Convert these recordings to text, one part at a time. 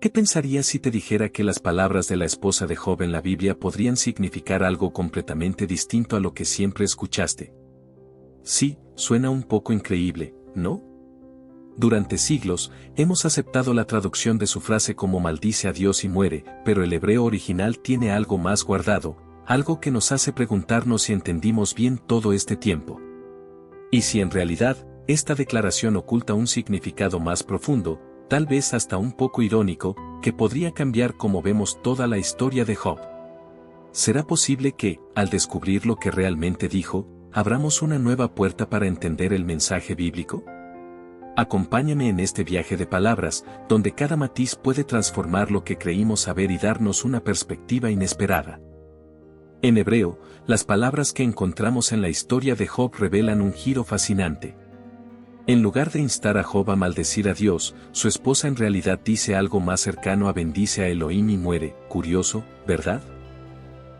¿Qué pensarías si te dijera que las palabras de la esposa de Job en la Biblia podrían significar algo completamente distinto a lo que siempre escuchaste? Sí, suena un poco increíble, ¿no? Durante siglos, hemos aceptado la traducción de su frase como maldice a Dios y muere, pero el hebreo original tiene algo más guardado, algo que nos hace preguntarnos si entendimos bien todo este tiempo. Y si en realidad, esta declaración oculta un significado más profundo, tal vez hasta un poco irónico, que podría cambiar cómo vemos toda la historia de Job. ¿Será posible que, al descubrir lo que realmente dijo, abramos una nueva puerta para entender el mensaje bíblico? Acompáñame en este viaje de palabras, donde cada matiz puede transformar lo que creímos saber y darnos una perspectiva inesperada. En hebreo, las palabras que encontramos en la historia de Job revelan un giro fascinante. En lugar de instar a Job a maldecir a Dios, su esposa en realidad dice algo más cercano a bendice a Elohim y muere. Curioso, ¿verdad?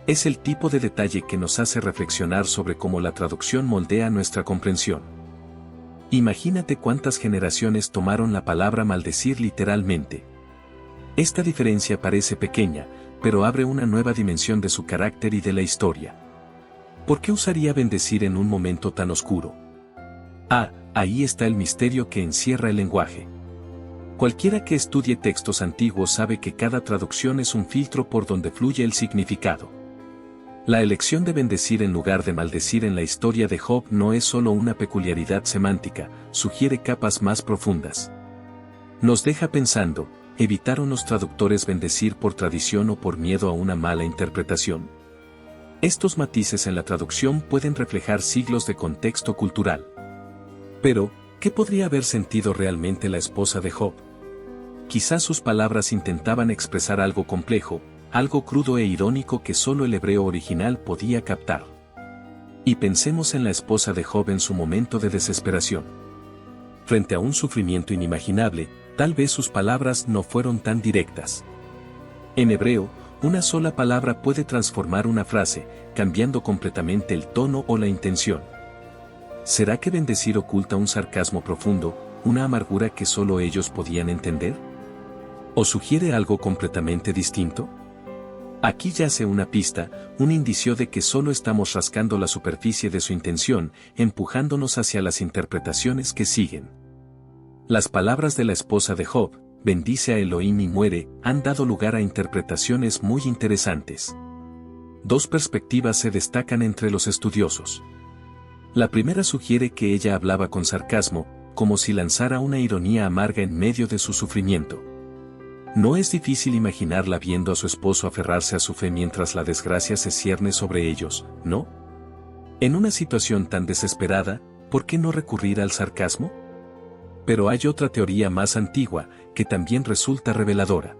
Es el tipo de detalle que nos hace reflexionar sobre cómo la traducción moldea nuestra comprensión. Imagínate cuántas generaciones tomaron la palabra maldecir literalmente. Esta diferencia parece pequeña, pero abre una nueva dimensión de su carácter y de la historia. ¿Por qué usaría bendecir en un momento tan oscuro? Ahí está el misterio que encierra el lenguaje. Cualquiera que estudie textos antiguos sabe que cada traducción es un filtro por donde fluye el significado. La elección de bendecir en lugar de maldecir en la historia de Job no es solo una peculiaridad semántica, sugiere capas más profundas. Nos deja pensando, ¿evitaron los traductores bendecir por tradición o por miedo a una mala interpretación? Estos matices en la traducción pueden reflejar siglos de contexto cultural. Pero, ¿qué podría haber sentido realmente la esposa de Job? Quizás sus palabras intentaban expresar algo complejo, algo crudo e irónico que solo el hebreo original podía captar. Y pensemos en la esposa de Job en su momento de desesperación. Frente a un sufrimiento inimaginable, tal vez sus palabras no fueron tan directas. En hebreo, una sola palabra puede transformar una frase, cambiando completamente el tono o la intención. ¿Será que bendecir oculta un sarcasmo profundo, una amargura que solo ellos podían entender? ¿O sugiere algo completamente distinto? Aquí yace una pista, un indicio de que solo estamos rascando la superficie de su intención, empujándonos hacia las interpretaciones que siguen. Las palabras de la esposa de Job, bendice a Elohim y muere, han dado lugar a interpretaciones muy interesantes. Dos perspectivas se destacan entre los estudiosos. La primera sugiere que ella hablaba con sarcasmo, como si lanzara una ironía amarga en medio de su sufrimiento. No es difícil imaginarla viendo a su esposo aferrarse a su fe mientras la desgracia se cierne sobre ellos, ¿no? En una situación tan desesperada, ¿por qué no recurrir al sarcasmo? Pero hay otra teoría más antigua, que también resulta reveladora.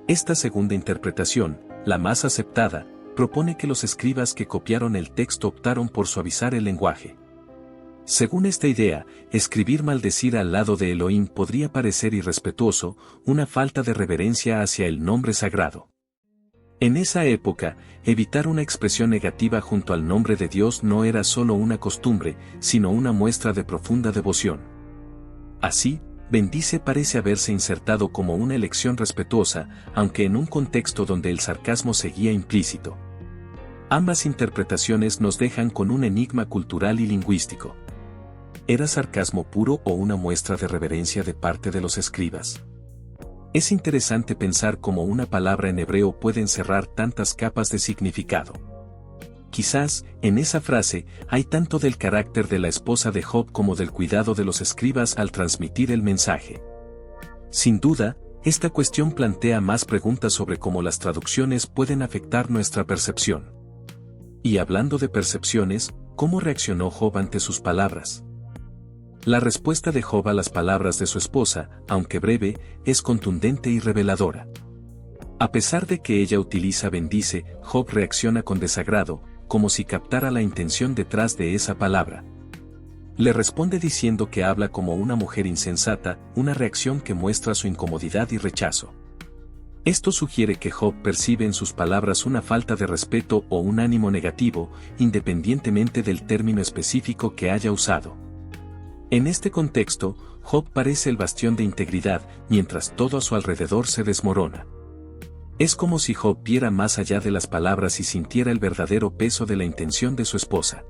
Esta segunda interpretación, la más aceptada, propone que los escribas que copiaron el texto optaron por suavizar el lenguaje. Según esta idea, escribir maldecir al lado de Elohim podría parecer irrespetuoso, una falta de reverencia hacia el nombre sagrado. En esa época, evitar una expresión negativa junto al nombre de Dios no era solo una costumbre, sino una muestra de profunda devoción. Así, bendice parece haberse insertado como una elección respetuosa, aunque en un contexto donde el sarcasmo seguía implícito. Ambas interpretaciones nos dejan con un enigma cultural y lingüístico. ¿Era sarcasmo puro o una muestra de reverencia de parte de los escribas? Es interesante pensar cómo una palabra en hebreo puede encerrar tantas capas de significado. Quizás, en esa frase, hay tanto del carácter de la esposa de Job como del cuidado de los escribas al transmitir el mensaje. Sin duda, esta cuestión plantea más preguntas sobre cómo las traducciones pueden afectar nuestra percepción. Y hablando de percepciones, ¿cómo reaccionó Job ante sus palabras? La respuesta de Job a las palabras de su esposa, aunque breve, es contundente y reveladora. A pesar de que ella utiliza bendice, Job reacciona con desagrado, como si captara la intención detrás de esa palabra. Le responde diciendo que habla como una mujer insensata, una reacción que muestra su incomodidad y rechazo. Esto sugiere que Job percibe en sus palabras una falta de respeto o un ánimo negativo, independientemente del término específico que haya usado. En este contexto, Job parece el bastión de integridad, mientras todo a su alrededor se desmorona. Es como si Job viera más allá de las palabras y sintiera el verdadero peso de la intención de su esposa.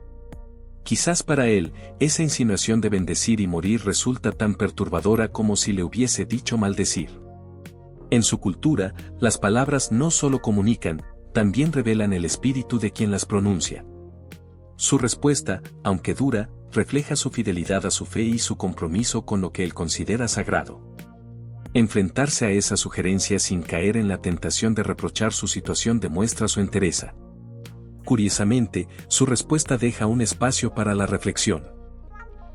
Quizás para él, esa insinuación de bendecir y morir resulta tan perturbadora como si le hubiese dicho maldecir. En su cultura, las palabras no solo comunican, también revelan el espíritu de quien las pronuncia. Su respuesta, aunque dura, refleja su fidelidad a su fe y su compromiso con lo que él considera sagrado. Enfrentarse a esa sugerencia sin caer en la tentación de reprochar su situación demuestra su entereza. Curiosamente, su respuesta deja un espacio para la reflexión.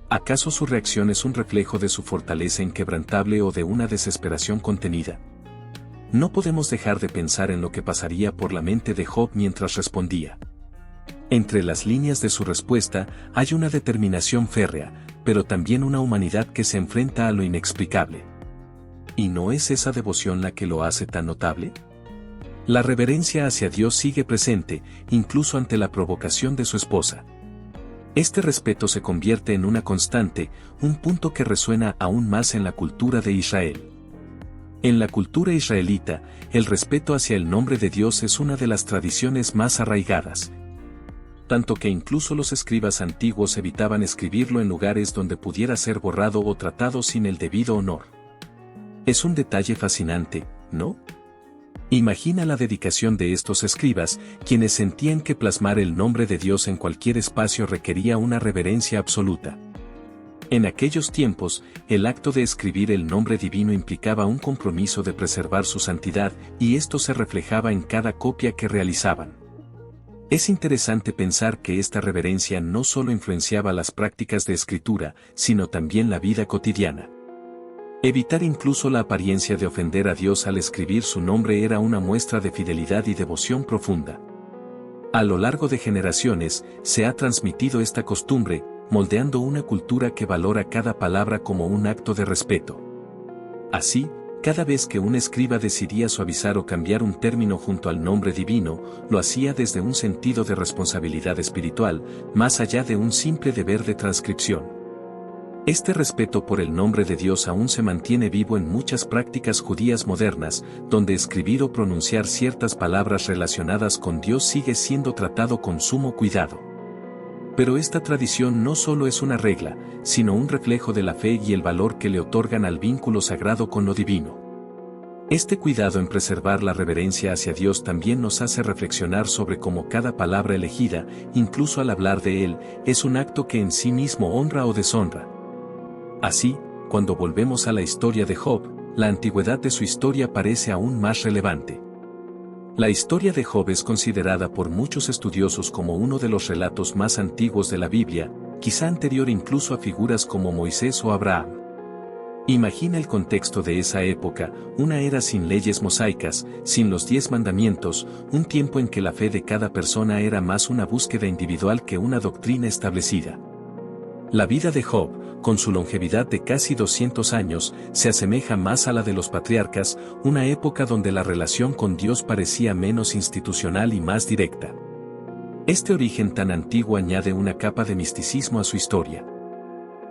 ¿Acaso su reacción es un reflejo de su fortaleza inquebrantable o de una desesperación contenida? No podemos dejar de pensar en lo que pasaría por la mente de Job mientras respondía. Entre las líneas de su respuesta hay una determinación férrea, pero también una humanidad que se enfrenta a lo inexplicable. ¿Y no es esa devoción la que lo hace tan notable? La reverencia hacia Dios sigue presente, incluso ante la provocación de su esposa. Este respeto se convierte en una constante, un punto que resuena aún más en la cultura de Israel. En la cultura israelita, el respeto hacia el nombre de Dios es una de las tradiciones más arraigadas, tanto que incluso los escribas antiguos evitaban escribirlo en lugares donde pudiera ser borrado o tratado sin el debido honor. Es un detalle fascinante, ¿no? Imagina la dedicación de estos escribas, quienes sentían que plasmar el nombre de Dios en cualquier espacio requería una reverencia absoluta. En aquellos tiempos, el acto de escribir el nombre divino implicaba un compromiso de preservar su santidad, y esto se reflejaba en cada copia que realizaban. Es interesante pensar que esta reverencia no solo influenciaba las prácticas de escritura, sino también la vida cotidiana. Evitar incluso la apariencia de ofender a Dios al escribir su nombre era una muestra de fidelidad y devoción profunda. A lo largo de generaciones, se ha transmitido esta costumbre, moldeando una cultura que valora cada palabra como un acto de respeto. Así, cada vez que un escriba decidía suavizar o cambiar un término junto al nombre divino, lo hacía desde un sentido de responsabilidad espiritual, más allá de un simple deber de transcripción. Este respeto por el nombre de Dios aún se mantiene vivo en muchas prácticas judías modernas, donde escribir o pronunciar ciertas palabras relacionadas con Dios sigue siendo tratado con sumo cuidado. Pero esta tradición no solo es una regla, sino un reflejo de la fe y el valor que le otorgan al vínculo sagrado con lo divino. Este cuidado en preservar la reverencia hacia Dios también nos hace reflexionar sobre cómo cada palabra elegida, incluso al hablar de Él, es un acto que en sí mismo honra o deshonra. Así, cuando volvemos a la historia de Job, la antigüedad de su historia parece aún más relevante. La historia de Job es considerada por muchos estudiosos como uno de los relatos más antiguos de la Biblia, quizá anterior incluso a figuras como Moisés o Abraham. Imagina el contexto de esa época, una era sin leyes mosaicas, sin los 10 mandamientos, un tiempo en que la fe de cada persona era más una búsqueda individual que una doctrina establecida. La vida de Job, con su longevidad de casi 200 años, se asemeja más a la de los patriarcas, una época donde la relación con Dios parecía menos institucional y más directa. Este origen tan antiguo añade una capa de misticismo a su historia.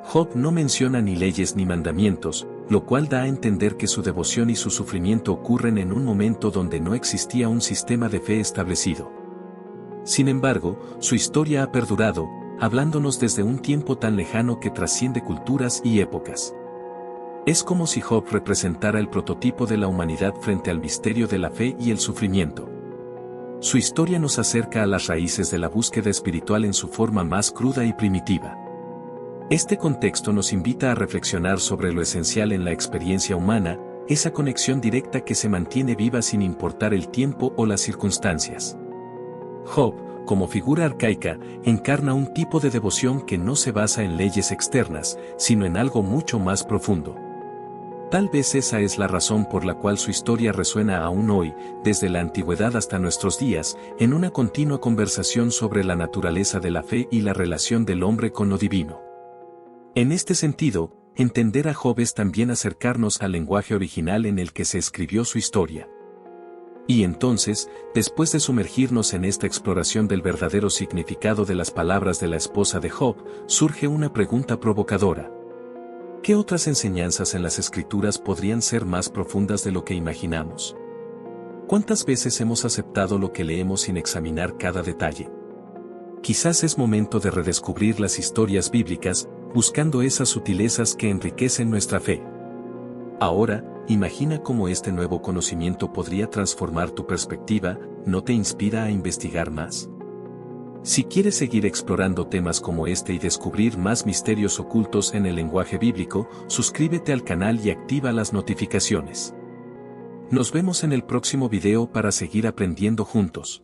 Job no menciona ni leyes ni mandamientos, lo cual da a entender que su devoción y su sufrimiento ocurren en un momento donde no existía un sistema de fe establecido. Sin embargo, su historia ha perdurado, hablándonos desde un tiempo tan lejano que trasciende culturas y épocas. Es como si Job representara el prototipo de la humanidad frente al misterio de la fe y el sufrimiento. Su historia nos acerca a las raíces de la búsqueda espiritual en su forma más cruda y primitiva. Este contexto nos invita a reflexionar sobre lo esencial en la experiencia humana, esa conexión directa que se mantiene viva sin importar el tiempo o las circunstancias. Job, como figura arcaica, encarna un tipo de devoción que no se basa en leyes externas, sino en algo mucho más profundo. Tal vez esa es la razón por la cual su historia resuena aún hoy, desde la antigüedad hasta nuestros días, en una continua conversación sobre la naturaleza de la fe y la relación del hombre con lo divino. En este sentido, entender a Job es también acercarnos al lenguaje original en el que se escribió su historia. Y entonces, después de sumergirnos en esta exploración del verdadero significado de las palabras de la esposa de Job, surge una pregunta provocadora. ¿Qué otras enseñanzas en las Escrituras podrían ser más profundas de lo que imaginamos? ¿Cuántas veces hemos aceptado lo que leemos sin examinar cada detalle? Quizás es momento de redescubrir las historias bíblicas, buscando esas sutilezas que enriquecen nuestra fe. Ahora, imagina cómo este nuevo conocimiento podría transformar tu perspectiva. ¿No te inspira a investigar más? Si quieres seguir explorando temas como este y descubrir más misterios ocultos en el lenguaje bíblico, suscríbete al canal y activa las notificaciones. Nos vemos en el próximo video para seguir aprendiendo juntos.